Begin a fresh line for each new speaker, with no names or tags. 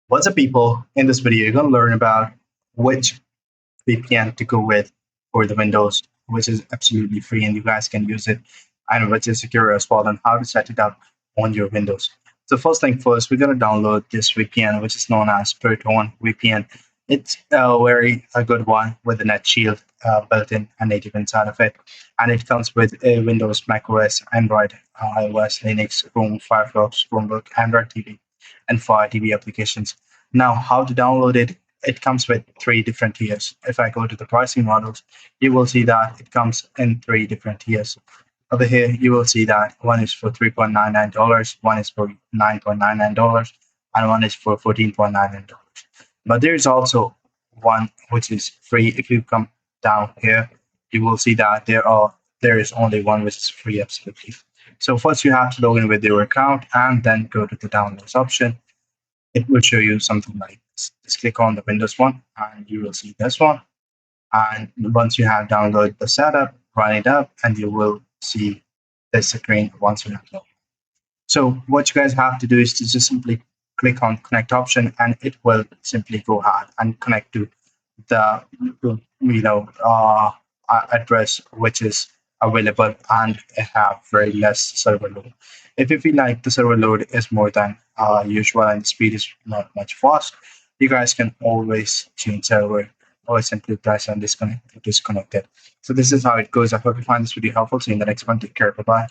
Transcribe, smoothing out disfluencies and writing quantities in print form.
What's up, people? In this video, you're going to learn about which VPN to go with for the Windows, which is absolutely free and you guys can use it, and which is secure as well, and how to set it up on your Windows. So first thing first, we're going to download this VPN, which is known as Proton VPN. It's a good one with a net shield built in and native inside of it, and it comes with a Windows, Mac OS, Android, iOS, Linux, Chrome, Firefox, Chromebook, Android TV, and Fire TV applications. Now, how to download it? It comes with three different tiers. If I go to the pricing models, you will see that it comes in three different tiers. Over here, you will see that one is for $3.99, one is for $9.99, and one is for $14.99. But there is also one which is free. If you come down here, you will see that there is only one which is free absolutely. So first you have to log in with your account and then go to the downloads option. It will show you something like this. Just click on the Windows one and you will see this one. And once you have downloaded the setup, run it up, and you will see this screen once you have loaded. So what you guys have to do is to just simply click on connect option, and it will simply go ahead and connect to the address which is available, and it have very less server load. If you feel like the server load is more than usual and the speed is not much fast, you guys can always change server or simply press and disconnect it. So this is how it goes. I hope you find this video helpful. See you in the next one. Take care. Bye bye.